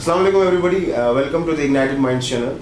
Assalamu alaikum everybody, welcome to the Ignited Minds channel.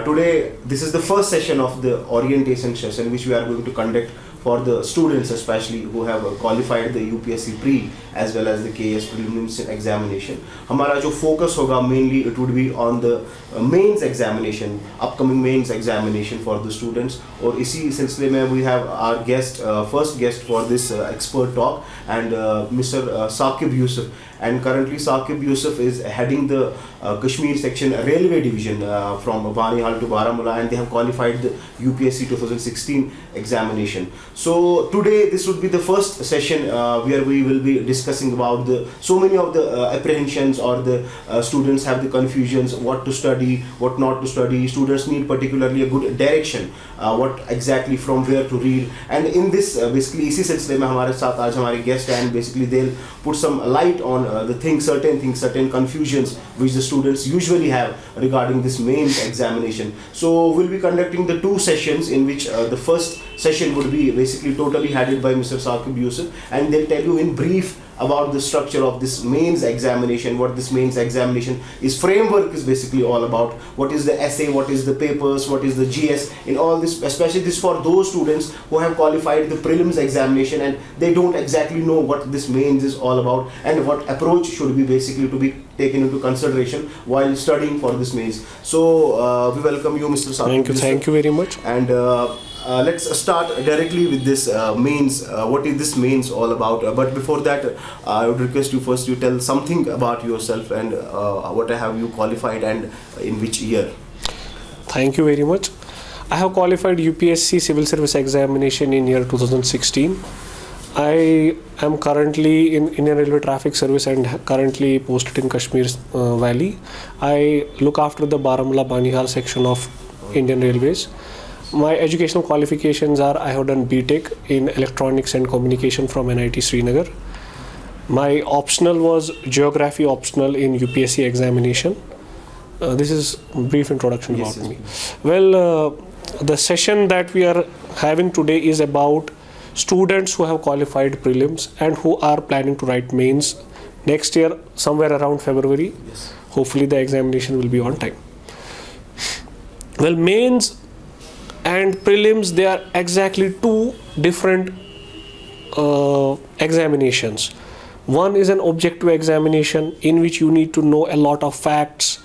Today this is the first session of the orientation session which we are going to conduct for the students especially who have qualified the UPSC pre as well as the KS prelims examination. हमारा जो focus होगा mainly it would be on the mains examination, upcoming mains examination for the students. और इसी सिलसिले में we have our guest, first guest for this expert talk and Mr. Saqib Yusuf. And currently Saqib Yusuf is heading the Kashmir section railway division from Banihal to Baramulla, and they have qualified the UPSC 2016 examination. So today this would be the first session where we will be discussing about so many of the apprehensions, or the students have the confusions what to study, what not to study. Students need particularly a good direction, what exactly from where to read. And in this basically इसी सिलसिले में हमारे साथ आज हमारे guest हैं, and basically they'll put some light on the certain confusions which the students usually have regarding this mains examination. So we'll be conducting the two sessions in which the first session would be basically totally headed by Mr. Saqib Yusuf, and they'll tell you in brief about the structure of this mains examination, what this mains examination is, framework is basically all about, what is the essay, what is the papers, what is the GS, in all this, especially this for those students who have qualified the prelims examination and they don't exactly know what this mains is all about and what approach should be basically to be taken into consideration while studying for this mains. So we welcome you, Mr. Saqib. Thank you very much. And let's start directly with this mains. What is this mains all about? But before that, I would request you first to tell something about yourself and what have you qualified and in which year? Thank you very much. I have qualified UPSC Civil Service Examination in year 2016. I am currently in Indian Railway Traffic Service and currently posted in Kashmir Valley. I look after the Baramulla Banihal section of Indian Railways. My educational qualifications are I have done BTech in Electronics and Communication from NIT Srinagar. My optional was Geography optional in UPSC examination. This is a brief introduction about me. Well, the session that we are having today is about students who have qualified prelims and who are planning to write mains next year somewhere around February. Yes. Hopefully the examination will be on time. Well, mains and prelims, they are exactly two different examinations. One is an objective examination in which you need to know a lot of facts.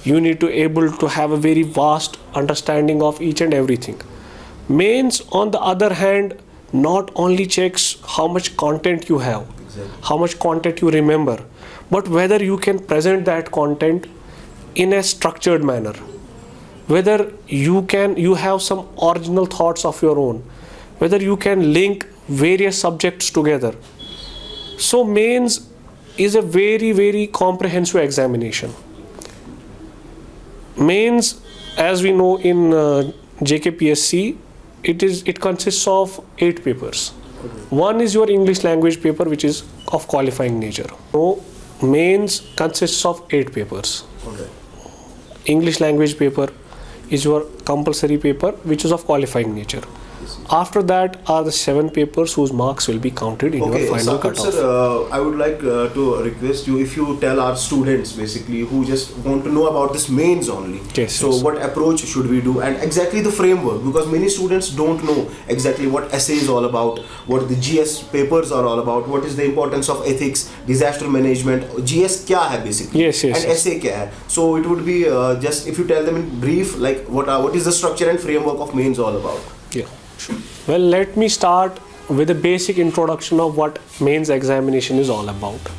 You need to able to have a very vast understanding of each and everything. Mains, on the other hand, not only checks how much content you have, how much content you remember, but whether you can present that content in a structured manner, whether you have some original thoughts of your own, whether you can link various subjects together. So mains is a very, very comprehensive examination. Mains, as we know in JKPSC, it consists of 8 papers. One is your English language paper, which is of qualifying nature. So mains consists of 8 papers. Okay. English language paper is your compulsory paper, which is of qualifying nature. After that are the 7 papers whose marks will be counted in your final cutoff. Sir, I would like to request you if you tell our students basically who just want to know about this mains only. Yes, so yes. What approach should we do and exactly the framework, because many students don't know exactly what essay is all about, what the GS papers are all about, what is the importance of ethics, disaster management, GS kya hai basically, yes, and essay kya hai. So it would be just if you tell them in brief like what is the structure and framework of mains all about. Yeah. Well, let me start with a basic introduction of what mains examination is all about.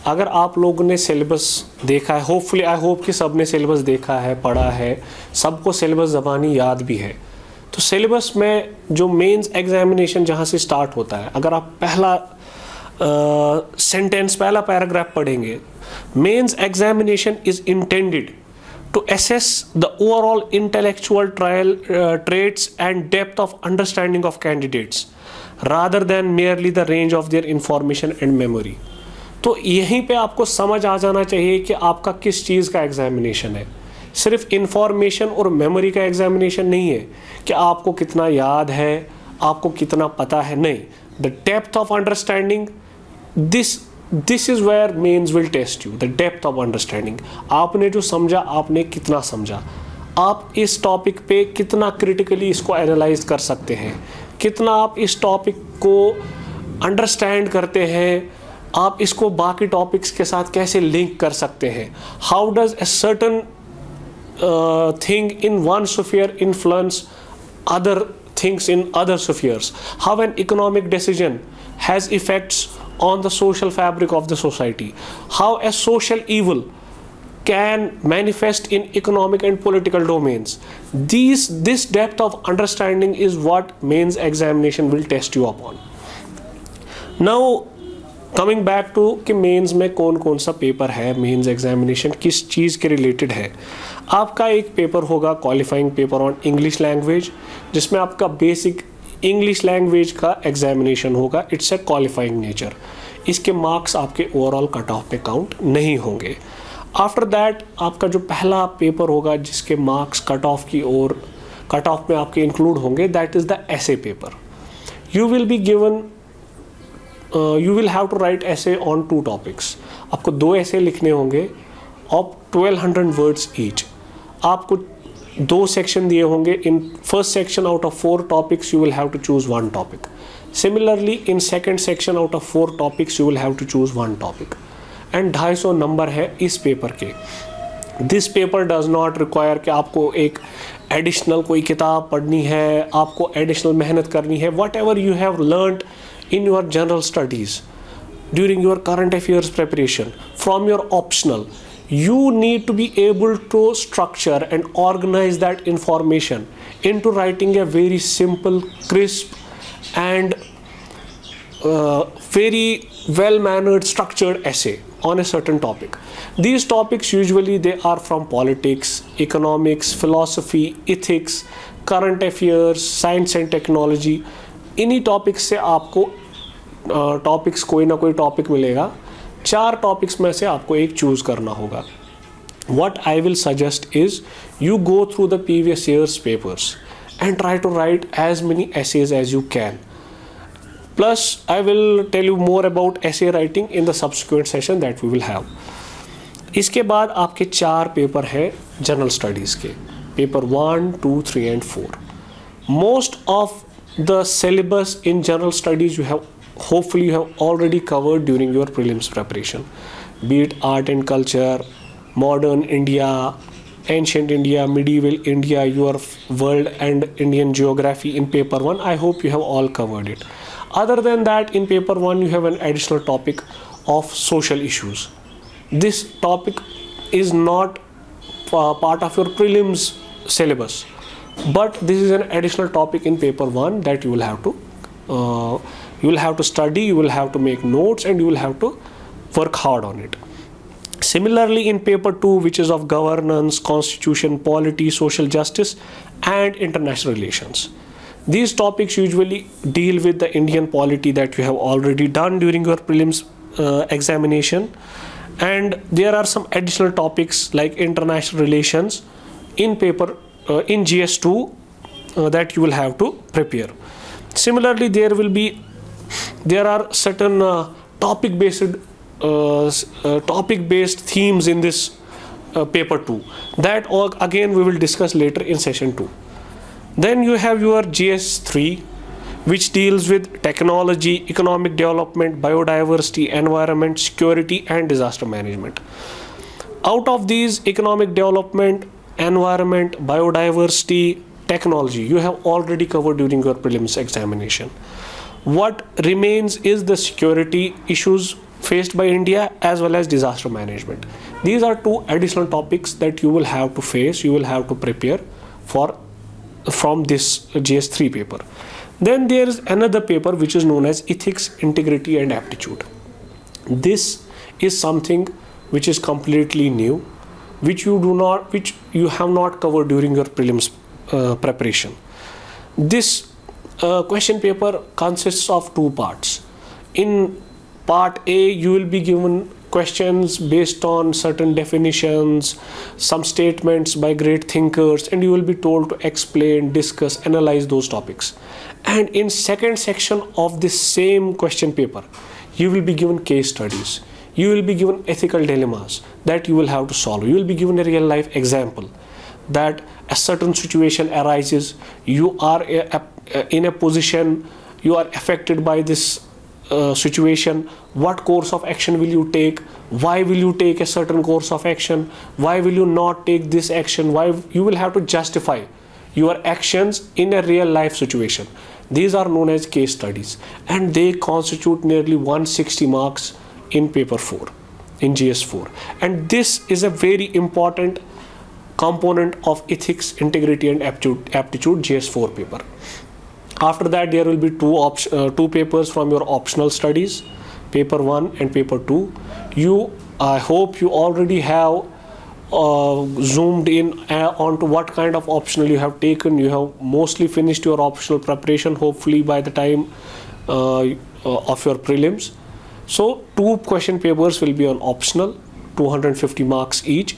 अगर आप लोगों ने syllabus देखा है, hopefully I hope कि सब ने syllabus देखा है, पढ़ा है, सबको सिलेबस ज़बानी याद भी है. तो सिलेबस में जो मेंस एग्जामिनेशन जहाँ से स्टार्ट होता है, अगर आप पहला सेंटेंस, पहला पैराग्राफ पढ़ेंगे, mains examination is intended to assess the overall intellectual traits and depth of understanding of candidates rather than merely the range of their information and memory. तो यहीं पे आपको समझ आ जाना चाहिए कि आपका किस चीज़ का एग्जामिनेशन है. सिर्फ इंफॉर्मेशन और मेमोरी का एग्जामिनेशन नहीं है कि आपको कितना याद है, आपको कितना पता है, नहीं. The depth of understanding, this this is where mains will test you, the depth of understanding. आपने जो समझा, आपने कितना समझा, आप इस टॉपिक पे कितना क्रिटिकली इसको एनालाइज कर सकते हैं, कितना आप इस टॉपिक को अंडरस्टैंड करते हैं, आप इसको बाकी टॉपिक्स के साथ कैसे लिंक कर सकते हैं. How does a certain thing in one sphere influence other things in other spheres. How an economic decision has effects on the social fabric of the society. How a social evil can manifest in economic and political domains. This depth of understanding is what mains examination will test you upon. Now coming back to कि mains में कौन कौन सा paper है, mains examination किस चीज़ के related है. आपका एक पेपर होगा qualifying paper on English language, जिसमें आपका बेसिक इंग्लिश लैंग्वेज का एग्जामिनेशन होगा. It's a qualifying nature. इसके मार्क्स आपके ओवरऑल कट ऑफ पे काउंट नहीं होंगे. आफ्टर दैट आपका जो पहला पेपर होगा जिसके मार्क्स कट ऑफ की ओर, कट ऑफ में आपके इंक्लूड होंगे, that is the essay paper. You will be given you will have to write essay on 2 topics. आपको 2 essay लिखने होंगे of 1200 words each. आपको 2 section दिए होंगे. In first section out of 4 topics you will have to choose 1 topic. Similarly in second section out of 4 topics you will have to choose 1 topic. And 250 number है इस paper के. This paper does not require कि आपको एक additional कोई किताब पढ़नी है, आपको एडिशनल मेहनत करनी है. Whatever you have learned in your general studies during your current affairs preparation from your optional, you need to be able to structure and organize that information into writing a very simple, crisp and very well mannered structured essay on a certain topic. These topics usually they are from politics, economics, philosophy, ethics, current affairs, science and technology. इन्हीं topics से आपको topics कोई ना कोई topic मिलेगा. 4 topics में से आपको एक चूज़ करना होगा. What I will suggest is you go through the previous year's papers and try to write as many essays as you can. Plus I will tell you more about essay writing in the subsequent session that we will have. इसके बाद आपके 4 paper हैं general studies के, paper 1, 2, 3 and 4. Most of the syllabus in general studies you have hopefully you have already covered during your prelims preparation, be it art and culture, modern India, ancient India, medieval India, your world and Indian geography in paper 1. I hope you have all covered it. Other than that, in paper 1 you have an additional topic of social issues. This topic is not part of your prelims syllabus, but this is an additional topic in paper 1 that you will have to study, you will have to make notes and you will have to work hard on it. Similarly in paper 2, which is of governance, constitution, polity, social justice and international relations, these topics usually deal with the Indian polity that you have already done during your prelims examination, and there are some additional topics like international relations in paper in GS2 that you will have to prepare. Similarly there are certain topic based themes in this paper 2 that again we will discuss later in session 2. Then you have your GS3, which deals with technology, economic development, biodiversity, environment, security and disaster management. Out of these, economic development, environment, biodiversity, technology you have already covered during your prelims examination. What remains is the security issues faced by India as well as disaster management. These are 2 additional topics that you will have to face, you will have to prepare for from this GS3 paper. Then there is another paper which is known as ethics, integrity and aptitude. This is something which is completely new, which you have not covered during your prelims preparation. This question paper consists of 2 parts. In part A you will be given questions based on certain definitions, some statements by great thinkers, and you will be told to explain, discuss, analyze those topics. And in second section of this same question paper you will be given case studies, you will be given ethical dilemmas that you will have to solve, you will be given a real life example that a certain situation arises, you are in a position, you are affected by this situation, what course of action will you take, why will you take a certain course of action, why will you not take this action, why you will have to justify your actions in a real life situation. These are known as case studies, and they constitute nearly 160 marks in paper 4, in GS4. And this is a very important component of ethics, integrity and aptitude GS4 paper. After that, there will be two papers from your optional studies, paper 1 and paper 2. I hope you already have zoomed in onto what kind of optional you have taken. You have mostly finished your optional preparation, hopefully by the time of your prelims. So 2 question papers will be on optional, 250 marks each,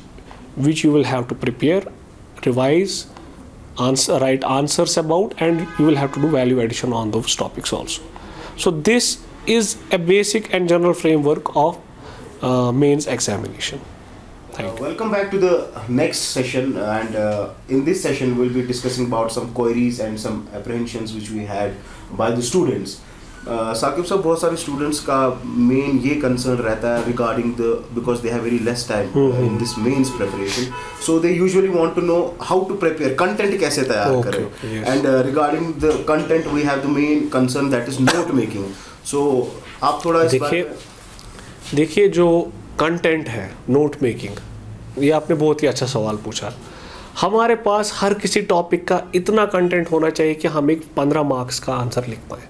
which you will have to prepare, revise, write answers about, and you will have to do value addition on those topics also. So this is a basic and general framework of mains examination. Welcome back to the next session, and in this session we'll be discussing about some queries and some apprehensions which we had by the students. Saqib साहब, बहुत सारे students का main ये concern रहता है regarding the, because they have very less time in this mains preparation, so they usually want to know how to prepare, content कैसे तैयार करें, and regarding the content we have the main concern that is note making. So आप थोड़ा देखिए जो content है, note making, ये आपने बहुत ही अच्छा सवाल पूछा. हमारे पास हर किसी टॉपिक का इतना कंटेंट होना चाहिए कि हम एक 15 मार्क्स का आंसर लिख पाएँ,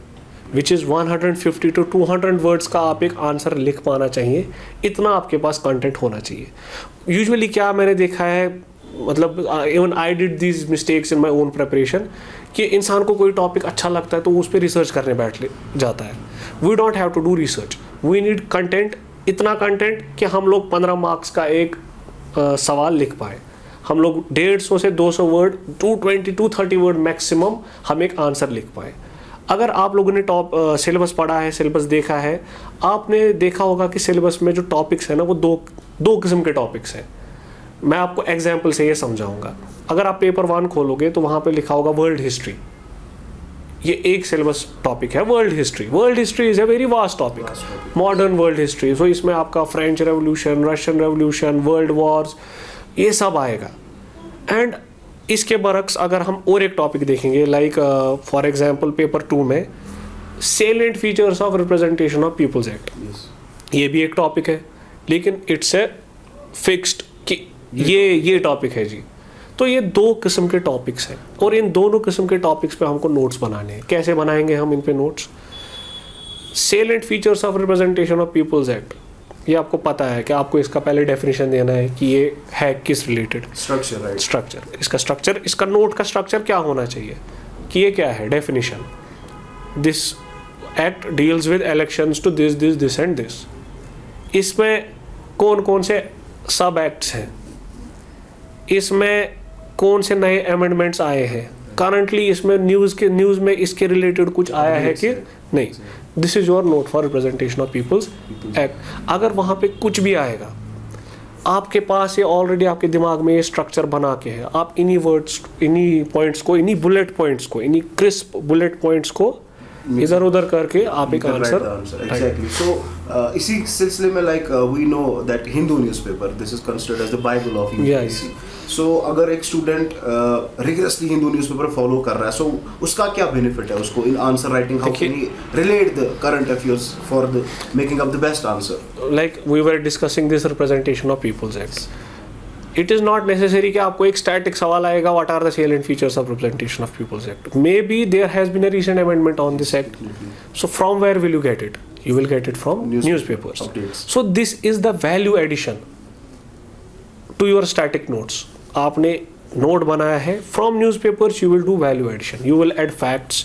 विच इज़ 150 to 200 वर्ड्स का आप एक आंसर लिख पाना चाहिए. इतना आपके पास कंटेंट होना चाहिए. यूजुअली क्या मैंने देखा है, मतलब even I did these mistakes in my own preparation, कि इंसान को कोई टॉपिक अच्छा लगता है तो उस पर रिसर्च करने बैठ जाता है. We don't have to do research, we need content, इतना कंटेंट कि हम लोग 15 मार्क्स का एक सवाल लिख पाए. हम लोग 150 से 200 वर्ड, 220 to 230 वर्ड मैक्सिमम हम एक आंसर लिख पाए. अगर आप लोगों ने सिलेबस पढ़ा है, सिलेबस देखा है, आपने देखा होगा कि सिलेबस में जो टॉपिक्स है ना, वो दो किस्म के टॉपिक्स हैं. मैं आपको एग्जांपल से ये समझाऊंगा. अगर आप पेपर 1 खोलोगे तो वहाँ पे लिखा होगा वर्ल्ड हिस्ट्री. ये एक सिलेबस टॉपिक है, world history. World history is a very vast topic, modern world history. So इसमें आपका French revolution, Russian revolution, world wars, ये सब आएगा. एंड इसके बरक्स अगर हम और एक टॉपिक देखेंगे, लाइक फॉर एग्जांपल पेपर 2 में salient features of representation of people's act, ये भी एक टॉपिक है, लेकिन इट्स ए फिक्स्ड कि ये टॉपिक है जी. तो ये 2 किस्म के टॉपिक्स हैं, और इन दोनों किस्म के टॉपिक्स पे हमको नोट्स बनाने हैं. कैसे बनाएंगे हम इन पे notes? Salient features of representation of people's act, ये आपको पता है कि आपको इसका पहले डेफिनेशन देना है कि ये है किस रिलेटेड. Structure, right. स्ट्रक्चर, इसका स्ट्रक्चर, इसका नोट का स्ट्रक्चर क्या होना चाहिए कि ये क्या है. Definition, this act deals with elections to this and this. इसमें कौन कौन से सब एक्ट्स हैं, इसमें कौन से नए अमेंडमेंट्स आए हैं, करंटली इसमें न्यूज़ में इसके रिलेटेड कुछ आया है कि नहीं. This is your note for representation of people's act. अगर वहाँ पे कुछ भी आएगा, आपके पास ये ऑलरेडी आपके दिमाग में ये स्ट्रक्चर बना के है. आप इन्हीं वर्ड्स, इन्हीं पॉइंट्स को, इन्हीं बुलेट पॉइंट्स को, इन्हीं क्रिस्प बुलेट पॉइंट्स को इधर उधर करके आप एक आंसर. एग्जैक्टली. सो इसी सिलसिले में like we know that Hindu newspaper, this is considered as the Bible of UPSC. So अगर एक student rigorously Hindu newspaper follow कर रहा है, सो उसका क्या बेनिफिट है उसको in answer writing? How can he relate the current affairs for the making up the best answer? Like we were discussing this representation of people's act. It is not necessary कि आपको एक static सवाल आएगा, what are the salient features of representation of people's act. Maybe there has been a recent amendment on this act. So from where will you get it? You will get it from newspapers. So this is the value addition to your static notes. आपने note बनाया है, from newspapers you will do value addition. You will add facts,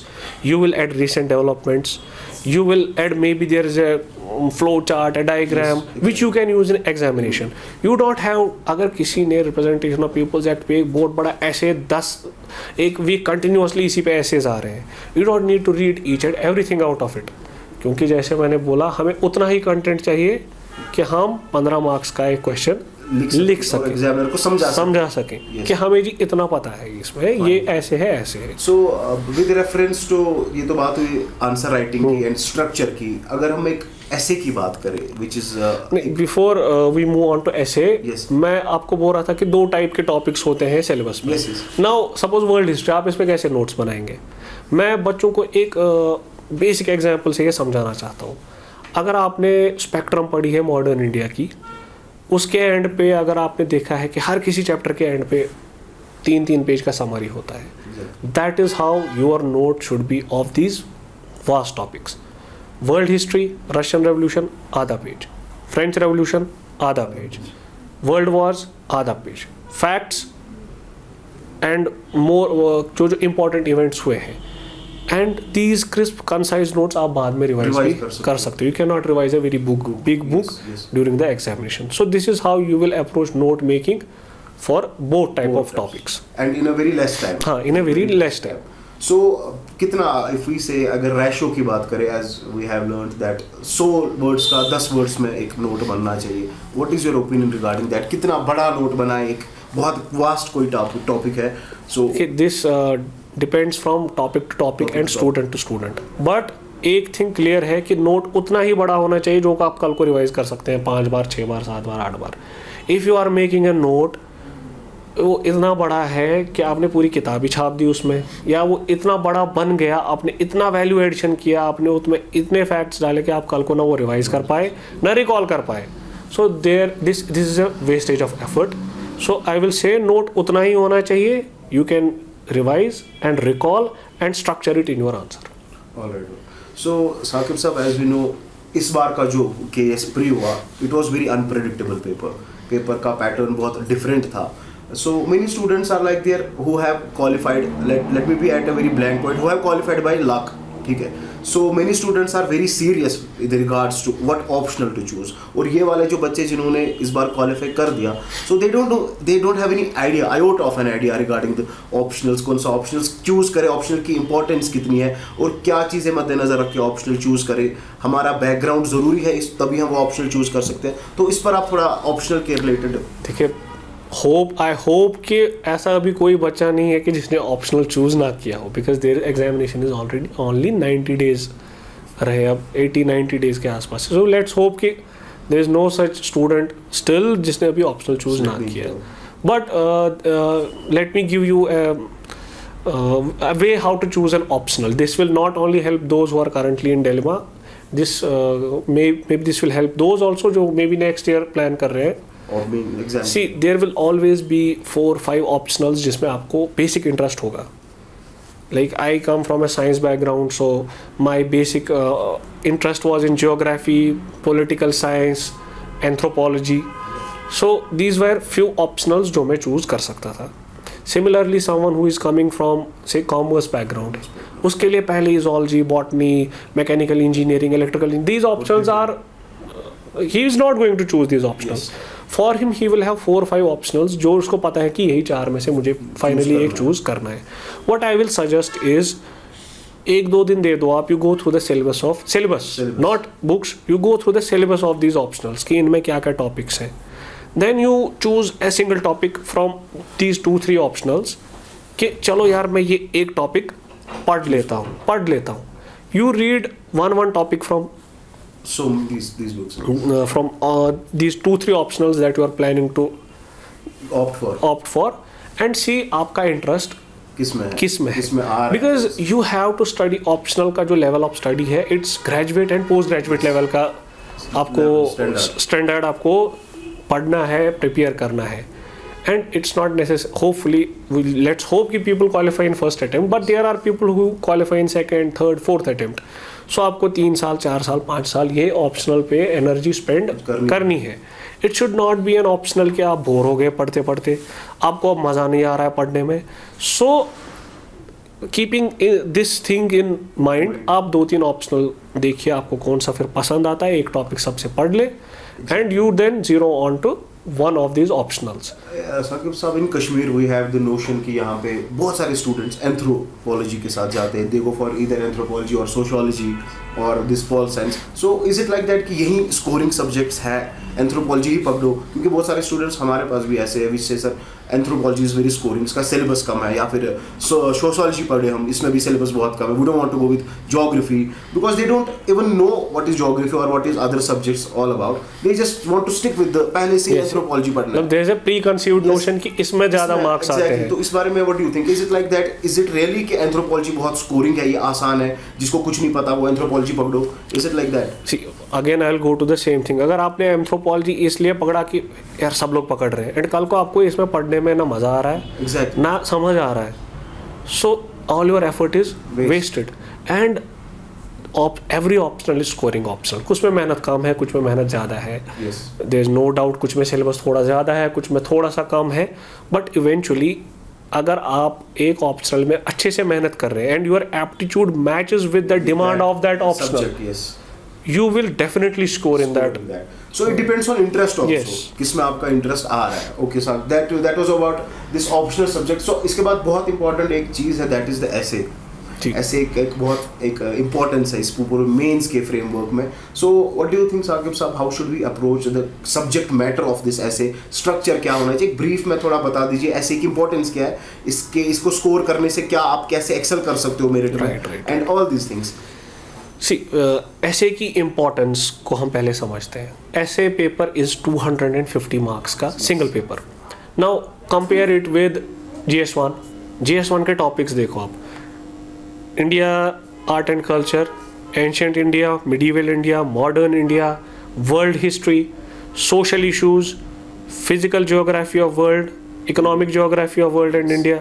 you will add recent developments, you will add, maybe there is a flow chart, a diagram, which you can use in examination. You don't have, अगर किसी ने representation of people's act पे एक बहुत बड़ा ऐसे 10 एक week continuously इसी पे ऐसेज आ रहे हैं, you don't need to read each and everything out of it. क्योंकि जैसे मैंने बोला हमें उतना ही कंटेंट चाहिए कि हम 15 मार्क्स का एक क्वेश्चन लिख सकें, एग्जामिनर को समझा सकें कि हमें जी इतना पता है इसमें, ये ऐसे है ऐसे है। सो विद रेफरेंस टू, ये तो बात हुई आंसर राइटिंग की एंड स्ट्रक्चर की, अगर हम एक ऐसे की बात करें which is before we move on to ऐसे, मैं आपको बोल रहा था कि 2 टाइप के टॉपिक्स होते हैं सिलेबस में। नाउ सपोज वर्ल्ड हिस्ट्री, आप इसमें कैसे नोट्स बनाएंगे? मैं बच्चों को एक बेसिक एग्जांपल से ये समझाना चाहता हूँ। अगर आपने स्पेक्ट्रम पढ़ी है मॉडर्न इंडिया की, उसके एंड पे अगर आपने देखा है कि हर किसी चैप्टर के एंड पे 3-3 पेज का समरी होता है, that is how your note should be of these vast topics. World history, Russian revolution आधा पेज, फ्रेंच रेवोल्यूशन आधा पेज, वर्ल्ड वॉर्स आधा पेज, फैक्ट्स एंड मोर जो इंपॉर्टेंट इवेंट्स हुए हैं, and these crisp concise notes आप बाद में revise भी कर सकते हो। You can not revise a very big book during the examination. So this is how you will approach note making for both type of topics and in a very less time. हाँ, in a very less time. So कितना, if we say अगर ratio की बात करें, as we have learned that 100 words का 10 words में एक note बनना चाहिए, what is your opinion regarding that? कितना बड़ा नोट बनाए? एक बहुत वास्ट कोई टॉपिक है, so this depends from topic to topic and student to student. But एक थिंग क्लियर है कि नोट उतना ही बड़ा होना चाहिए जो आप कल को रिवाइज कर सकते हैं 5 बार, 6 बार, 7 बार, 8 बार। If you are making a note, वो इतना बड़ा है कि आपने पूरी किताब ही छाप दी उसमें, या वो इतना बड़ा बन गया, आपने इतना वैल्यू एडिशन किया, आपने उसमें इतने फैक्ट्स डाले कि आप कल को ना वो रिवाइज कर पाए ना रिकॉल कर पाए। So this is a wastage of effort. So I will say note उतना ही होना चाहिए। You can revise and recall and structure it in your answer. All right. So Saqib sahab, as we know, इस बार का जो KS pre हुआ, it was very unpredictable paper का pattern बहुत different था. So many students are like there who have qualified, let me be at a very blank point, who have qualified by luck, ठीक है. So many students are very serious with regards to what optional to choose. और ये वाले जो बच्चे जिन्होंने इस बार qualify कर दिया, so they don't have any idea, iota of an idea regarding the optionals. कौन सा optionals choose करें, optional की importance कितनी है और क्या चीज़ें मद्देनज़र रख के optional choose करें, हमारा background ज़रूरी है इस तभी हम वो optional choose कर सकते हैं. तो इस पर आप थोड़ा optional के related देखिए, आई होप कि ऐसा अभी कोई बच्चा नहीं है कि जिसने ऑप्शनल चूज ना किया हो, because there examination is already only 90 days रहे, अब 80-90 डेज के आसपास. सो लेट्स होप कि there is no such student still जिसने अभी ऑप्शनल चूज ना किया. But let me give you a way how to choose an optional. This will not only help those who are currently in dilemma. This maybe this will help those also जो maybe next year plan कर रहे हैं. See, there will always be 4-5 optionals जिसमें आपको basic interest होगा. Like I come from a science background, so my basic interest was in geography, political science, anthropology. So these were few optionals जो मैं choose कर सकता था. Similarly, someone who is coming from say commerce background, उसके लिए पहले zoology, botany, mechanical engineering, electrical engineering, these options are he is not going to choose these optionals. Yes. For him he will have 4-5 optionals जो उसको पता है कि यही 4 में से मुझे फाइनली एक चूज करना है. What I will suggest is 1-2 दिन दे दो आप, you go through the syllabus, not books, you go through the syllabus of these optionals कि इनमें क्या क्या topics हैं. Then you choose a single topic from these 2-3 optionals कि चलो यार मैं ये एक topic पढ़ लेता हूँ. You read one topic from these books from these 2-3 optionals that you are planning to opt for and see आपका interest किसमें है. Because you have to study optional का जो level of study है, it's graduate and post graduate level का आपको standard आपको पढ़ना है, prepare करना है. And it's not necessary, hopefully, let's hope कि people qualify in first attempt, but there are people who qualify in second, third, fourth attempt. So आपको 3 साल, 4 साल, 5 साल ये optional पे energy spend करनी है. It should not be an optional कि आप बोर हो गए पढ़ते पढ़ते, आपको अब मज़ा नहीं आ रहा है पढ़ने में. So keeping this thing in mind, आप 2-3 optional देखिए आपको कौन सा फिर पसंद आता है, एक topic सबसे पढ़ ले and you then zero on to one of these optionals. Saqib साहब, in Kashmir we have the notion कि यहाँ पे बहुत सारे students anthropology के साथ जाते हैं. They go for either anthropology or sociology और this pol science. So is it like that कि यही स्कोरिंग सब्जेक्ट्स है, एंथ्रोपोलॉजी ही पकड़ो? क्योंकि बहुत सारे स्टूडेंट्स हमारे पास भी ऐसे हैं विच से sir anthropology is very scoring, इसका सिलेबस कम है, या फिर सोशियोलॉजी पढ़े हम, इसमें भी सिलेबस बहुत कम है, we don't want to go with geography because they don't even know what is geography और what is other subjects all about. They just want to stick with पहले से एंथ्रोपोलॉजी पढ़ना. मतलब there is a preconceived notion कि इसमें ज्यादा marks आते हैं. तो इस बारे में what do you think? Is it like that? Is it really कि एंथ्रोपोलॉजी बहुत स्कोरिंग है, ये आसान है, जिसको कुछ नहीं पता वो एंथ्रोपोलॉजी पकड़ो? Is it like that? See again I will go to the same thing. अगर आपने एंथ्रोपोलॉजी इसलिए पकड़ा कि यार सब लोग पकड़ रहे हैं, एंड कल को आपको इसमें पढ़ने में ना मजा आ रहा है, exactly. ना समझ आ रहा है, so all your effort is wasted. And every optional is scoring optional. कुछ में मेहनत कम है, कुछ में मेहनत ज़्यादा है, देयर इज नो डाउट. कुछ में सिलेबस थोड़ा ज़्यादा है, कुछ में थोड़ा सा कम है, बट इवेंचुअली अगर आप एक ऑप्शनल में अच्छे से मेहनत कर रहे हैं and your aptitude matches with the demand of that optional, you will definitely score in that. So it depends on interest also. Yes. किसमें आपका इंटरेस्ट आ रहा है. Okay sir, that was about this optional subject. So इसके बाद बहुत important एक चीज़ है, that is the essay. ऐसे एक बहुत एक इम्पोर्टेंस है इस पूरे मेंस के फ्रेमवर्क में. So what do you think Saqib Sahab, how should we approach the subject matter of this essay? Structure क्या होना चाहिए? एक ब्रीफ में थोड़ा बता दीजिए ऐसे की इंपॉर्टेंस क्या है, इसको स्कोर करने से क्या आप कैसे एक्सेल कर सकते हो मेरिट में, एंड ऑल दीज थिंग्स. सी ऐसे की इम्पोर्टेंस को हम पहले समझते हैं. ऐसे पेपर इज 250 मार्क्स का single paper. Now compare it with GS1. GS1 के टॉपिक्स देखो आप. India art and culture, ancient India, medieval India, modern India, world history, social issues, physical geography of world, economic geography of world and India.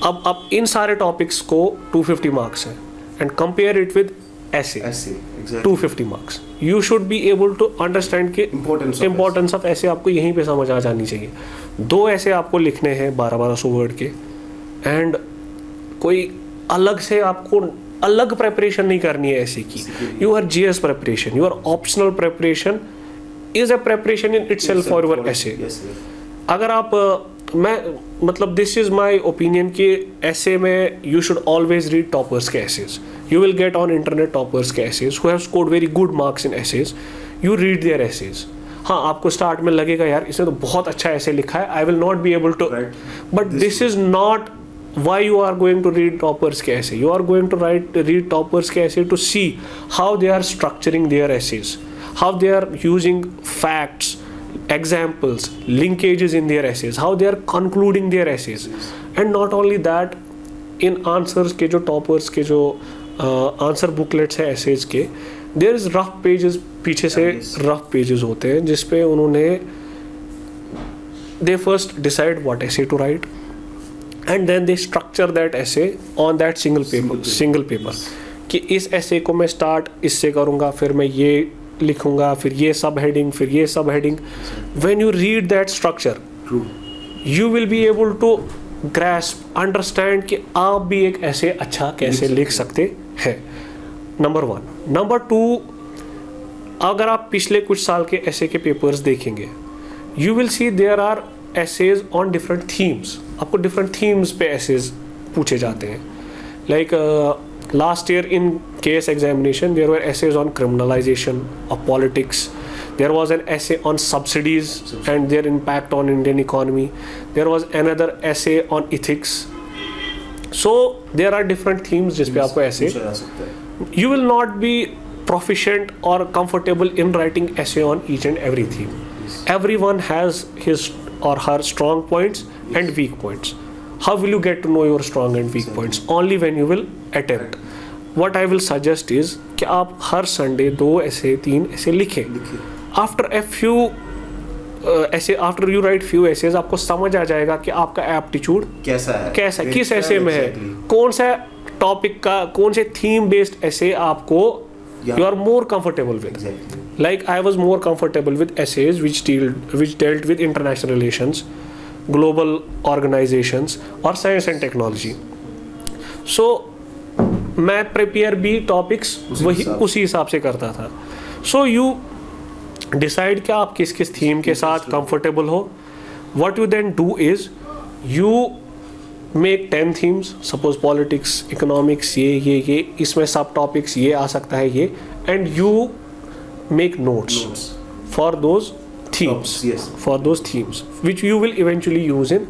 अब इन सारे topics को 250 marks हैं, and compare it with essay exactly. 250 marks. You should be able to understand कि importance of essay आपको यहीं पे समझ आ जानी चाहिए. 2 ऐसे आपको लिखने हैं 1200 वर्ड के, एंड कोई अलग से आपको अलग प्रेपरेशन नहीं करनी है ऐसे की. Your GS preparation, your optional preparation is a preparation in itself for your ऐसे. अगर आप मैं मतलब दिस इज माई ओपिनियन कि ऐसे में you should always read toppers के essays. You will get on internet toppers के essays who have scored very good marks in essays. You read their essays. हाँ, आपको स्टार्ट में लगेगा यार इसने तो बहुत अच्छा ऐसे लिखा है, I will not be able to. But this is not why you are going to read toppers के essay. You are going to read toppers के essay to see how they are structuring their essays, how they are using facts, examples, linkages in their essays, how they are concluding their essays. And not only that, in answers के जो toppers के जो answer booklets है essays के, there is rough pages, पीछे से rough pages होते हैं जिसपे उन्होंने they first decide what essay to write, and then they structure that essay on that single paper कि इस एसे को मैं स्टार्ट इससे करूँगा, फिर मैं ये लिखूँगा, फिर ये सब हेडिंग, फिर ये सब heading. When you read that structure you will be able to grasp, understand कि आप भी एक ऐसे अच्छा कैसे लिख सकते हैं. नंबर 1. नंबर 2, अगर आप पिछले कुछ साल के ऐसे के पेपर्स देखेंगे, you will see there are essays on different themes. आपको डिफरेंट थीम्स पे एसेज पूछे जाते हैं. Like last year in case examination there were essays on criminalisation of politics. There was an essay on subsidies and their impact on Indian economy. There was another essay on ethics. So there are different themes जिस पे आपको essay. You will not be proficient or comfortable in writing essay on each and every theme. Everyone has his or her strong points and weak points. How will you get to know your strong and weak points? Only when you will attempt. What I will suggest is कि आप हर Sunday 2 ऐसे 3 ऐसे लिखें. After a few ऐसे after you right few ऐसेज आपको समझ आ जाएगा कि आपका एप्टीट्यूड कैसा है, किस ऐसे में है, कौन सा टॉपिक का, कौन से थीम बेस्ड ऐसे आपको you are more comfortable with. Like I was more comfortable with essays which dealt with international relations, global organizations और साइंस एंड टेक्नोलॉजी. सो मैं प्रिपेयर भी टॉपिक्स वही उसी हिसाब से करता था. सो यू डिसाइड कि आप किस किस थीम के साथ कंफर्टेबल हो. What you then do is you make 10 themes, suppose politics, economics, ये इसमें सब टॉपिक्स ये आ सकता है ये, and you make notes for those themes, yes, for those themes which you will eventually use in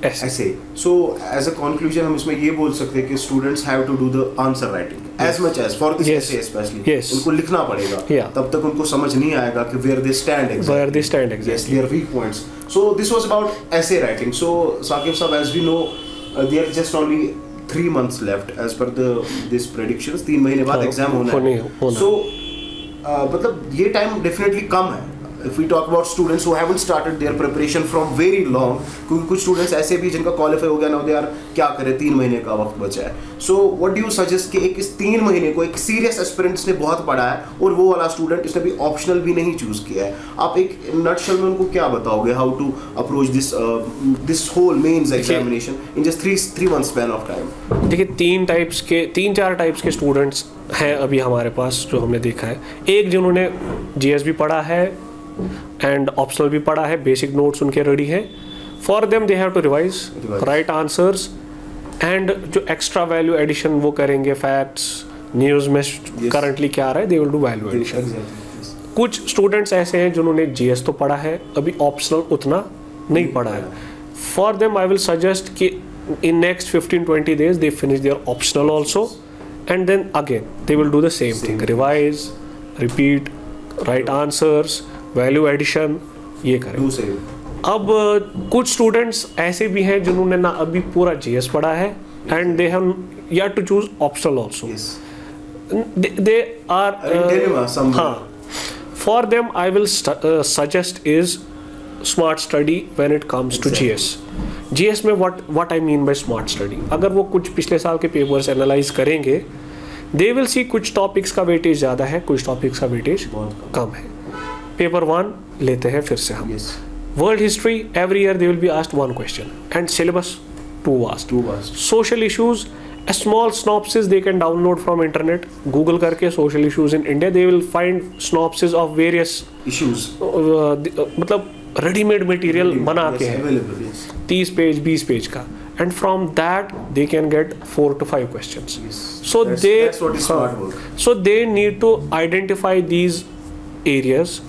essay. So as a conclusion हम इसमें ये बोल सकते हैं कि students have to do the answer writing as much as for this essay especially. Yes. उनको लिखना पड़ेगा. तब तक उनको समझ नहीं आएगा कि where they stand exactly. Yes, their weak points. So this was about essay writing. So Saqib Sahab, as we know, there are just only 3 months left as per this predictions. 3 महीने बाद exam होना है. So मतलब ये time definitely come है. If we talk about students who haven't started their preparation from very long, क्योंकि कुछ students ऐसे भी जिनका qualify हो गया ना, दे यार क्या करें, 3 महीने का वक्त बचा है. So what do you suggest कि एक इस 3 महीने को एक serious aspirant ने बहुत पढ़ा है और वो वाला student इसने भी optional भी नहीं choose किया है, आप एक nutshell में उनको क्या बताओगे how to approach this whole mains examination in just 3 months span of time? देखिए 3-4 टाइप्स के स्टूडेंट्स हैं अभी हमारे पास जो हमने देखा है. एक जिन्होंने GS भी पढ़ा है एंड ऑप्शनल भी पढ़ा है, बेसिक नोट्स उनके रेडी हैं. For them they have to revise, write answers, and जो एक्स्ट्रा वैल्यू एडिशन वो करेंगे, फैक्ट्स, न्यूज़ में करंटली क्या आ रहा है, they will do value addition. कुछ स्टूडेंट्स ऐसे हैं जिन्होंने GS तो पढ़ा है, अभी ऑप्शनल उतना नहीं पढ़ा है. For them I will suggest कि in next 15-20 days they finish their optional also, and then again they will do the same thing, revise, repeat, write answers, value addition, ये करें. अब कुछ स्टूडेंट्स ऐसे भी हैं जिन्होंने ना अभी पूरा GS पढ़ा है and they have yet to choose optional also. They are हाँ, for them I will suggest is smart study when it comes to GS में what I mean by smart study. अगर वो कुछ पिछले साल के पेपर्स एनालाइज करेंगे, they will see कुछ टॉपिक्स का वेटेज ज़्यादा है, कुछ टॉपिक्स का वेटेज कम है. पेपर 1 लेते हैं फिर से हम. World history every year they will be asked 1 question and syllabus 2 asked. Social issues, a small synopsis they can download from internet. Google करके social issues in India, they will find synopsis of various issues. मतलब ready-made material बना के है 30 page 20 page का, and from that they can get 4 to 5 questions. So that's what is smart work. So they need to identify these areas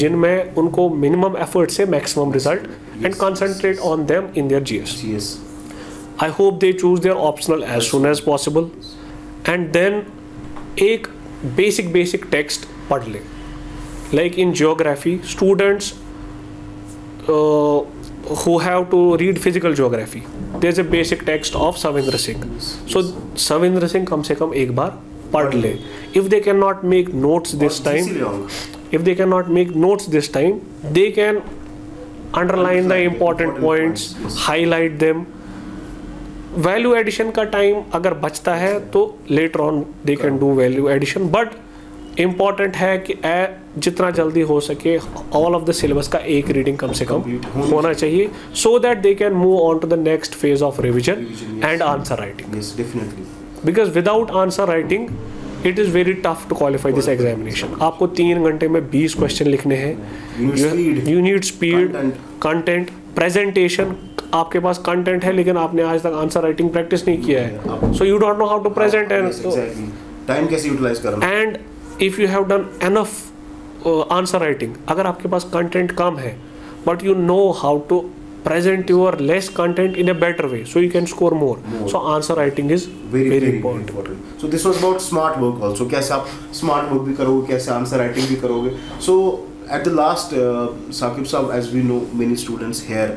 जिनमें उनको minimum effort से maximum result, and concentrate on them in their GS. I hope they choose their optional as soon as possible, and then एक basic text पढ़ ले. Like in geography, students who have to read physical geography, there's a basic text of Savindra Singh. So Savindra Singh कम से कम एक बार पढ़ ले. If they cannot make notes this time, they can underline the important points, highlight them. Value addition का time अगर बचता है तो later on they can do value addition, but important है कि जितना जल्दी हो सके all of the syllabus का एक reading कम से कम होना चाहिए, so that they can move on to the next phase of revision and answer writing. Yes, definitely. Because without answer writing, it is very tough to qualify this examination. आपको 3 घंटे में 20 question लिखने हैं. You need speed, content, presentation. आपके पास content है लेकिन आपने आज तक आंसर राइटिंग प्रैक्टिस नहीं किया है, so you don't know how to present and time कैसे यूटिलाइज करना. And if you have done enough answer writing, अगर आपके पास कंटेंट कम है but you know how to present your less content in a better way, so you can score more. So answer writing is very important. So this was about smart work also. कैसे आप smart work भी करोगे, कैसे answer writing भी करोगे. So at the last, Saqib Sahab, as we know many students here,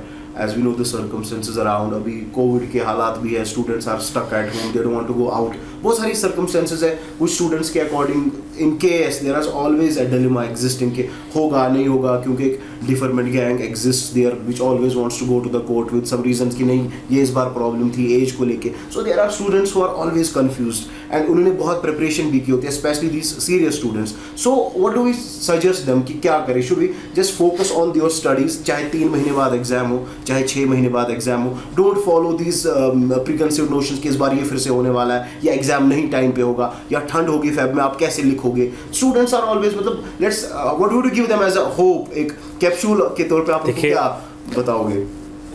as we know the circumstances around, अभी Covid के हालात भी है, students are stuck at home, they don't want to go out. बहुत सारी circumstances है. कुछ students के according, in case there is always a dilemma existing कि होगा नहीं होगा, क्योंकि एक deferment gang exists there which always wants to go to the court with some reasons कि नहीं ये इस बार problem थी age को लेके. So there are students who are always confused and उन्होंने बहुत preparation भी की होती है, especially these serious students. So what do we suggest them कि क्या करें? Should we just focus on your studies, चाहे 3 महीने बाद exam हो, चाहे 6 महीने बाद एग्जाम हो? Don't follow this preconceived notions कि इस बार ये फिर से होने वाला है, या एग्जाम नहीं टाइम पे होगा, या ठंड होगी फेब में, आप कैसे लिखोगे? स्टूडेंट्स आर ऑलवेज, मतलब let's what would you give them as a hope, एक कैप्सूल के तौर पे आप क्या बताओगे?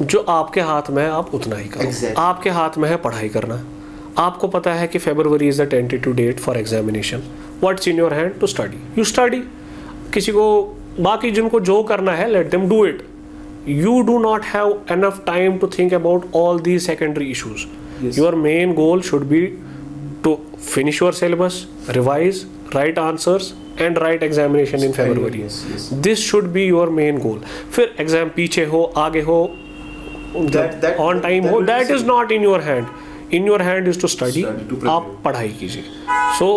जो आपके हाथ में है आप उतना ही करो। Exactly. आपके हाथ में है पढ़ाई करना। आपको पता है कि February is the tentative date for examination, what's in your hand to study, you study. किसी को बाकी जिनको जो करना है let them do it. You do not have enough time to think about all these secondary issues. Yes. Your main goal should be to finish your syllabus, revise, write answers and write examination in February. Yes, yes. This should be your main goal. फिर exam पीछे हो आगे हो on time हो, that is not in your hand. In your hand is to study. आप पढ़ाई कीजिए. So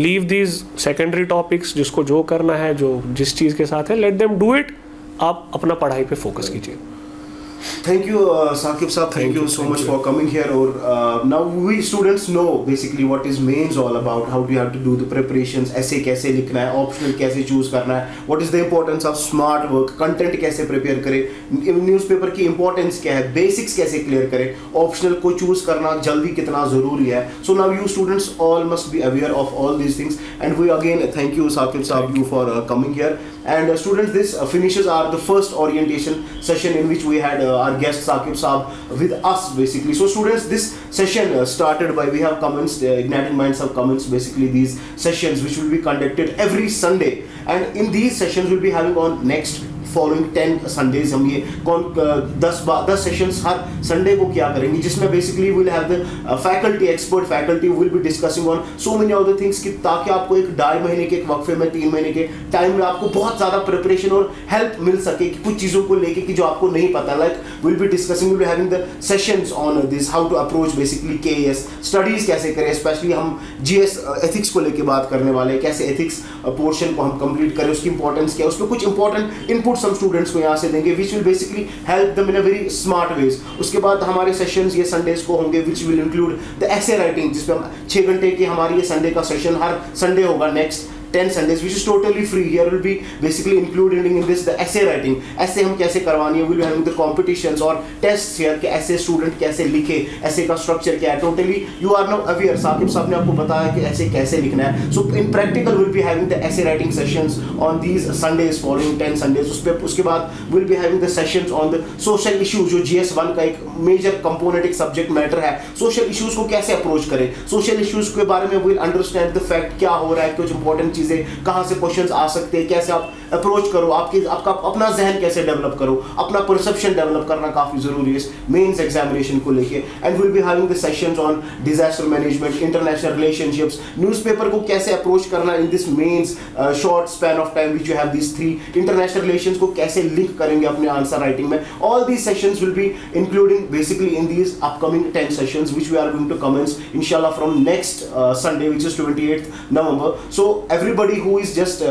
leave these secondary topics, जिसको जो करना है, जो जिस चीज़ के साथ है, let them do it. आप अपना पढ़ाई पे फोकस कीजिए। Thank you, Saqib Saab. Thank you so much for coming here. Or now we students know basically what is mains all about. How do you have to do the preparations? ऐसे कैसे लिखना है? Optional कैसे choose करना है? What is the importance of smart work? Content कैसे prepare करें? Newspaper की importance क्या है? Basics कैसे clear करें? Optional को choose करना जल्दी कितना ज़रूरी है? So now you students all must be aware of all these things. And we again thank you, Saqib Saab, you for coming here. And students, this finishes the first orientation session in which we had our guest Saqib Saab with us basically. So students, this session started by, we have commenced, Ignited Minds have commenced basically these sessions which will be conducted every Sunday, and in these sessions we'll be having on next following 10 Sundays. हम ये 10 sessions हर Sunday को क्या करेंगे, जिसमें basically we'll have the faculty, expert faculty will be discussing on so many other things, कि ताकि आपको एक 2.5 महीने के एक वक्फे में 3 महीने के टाइम में आपको बहुत ज़्यादा preparation और help मिल सके कि कुछ चीज़ों को लेके कि जो आपको नहीं पता। Like we'll be discussing, we'll be having the sessions on this, how to approach basically KAS studies कैसे करें, especially हम GS ethics को लेके बात करने वाले हैं, कैसे ethics portion को हम complete करें, उसकी importance क्या है, उसमें कुछ important input some students को यहाँ से देंगे which will basically help them in a very smart ways. उसके बाद हमारे sessions ये Sundays को होंगे which will include the essay writing, जिसमें हम 6 घंटे की हमारी ये Sunday का session हर Sunday होगा next 10 Sundays, which is totally free. Here will be basically included in this the essay writing. ऐसे हम कैसे करवानी है, we'll be having the competitions और tests here कि ऐसे student कैसे लिखे, ऐसे का structure क्या है. Totally you are now aware. Saqib साहब ने आपको बताया कि ऐसे कैसे लिखना है. So in practical we'll be having the essay writing sessions on these Sundays following 10 Sundays. उसके बाद we'll be having the sessions on the social issues, जो GS1 का एक major component एक subject matter है. Social issues को कैसे approach करें, social issues के बारे में we'll understand the fact क्या हो रहा है, कुछ important चीजें कहां से क्वेश्चंस आ सकते हैं, कैसे आप अप्रोच करो, आपका अपना जहन कैसे डेवलप करो, अपना परसेप्शन डेवलप करना काफी जरूरी है मेंस एग्जामिनेशन को लेके. And will be having the sessions on disaster management, international relationships, newspaper को कैसे अप्रोच करना in this mains short span of time which you have this 3 international relations को कैसे लिंक करेंगे अपने आंसर राइटिंग में. All these sessions will be including basically in these upcoming 10 sessions which we are going to commence इंशाल्लाह from next Sunday, which is 28th November. So everybody who is just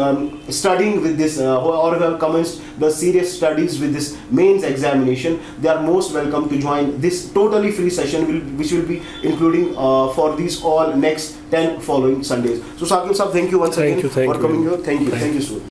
studying with this or who have commenced the serious studies with this mains examination, they are most welcome to join this totally free session which will be including for these all next 10 following Sundays. So Saqib Saab, thank you once again for coming here. Thank you so much.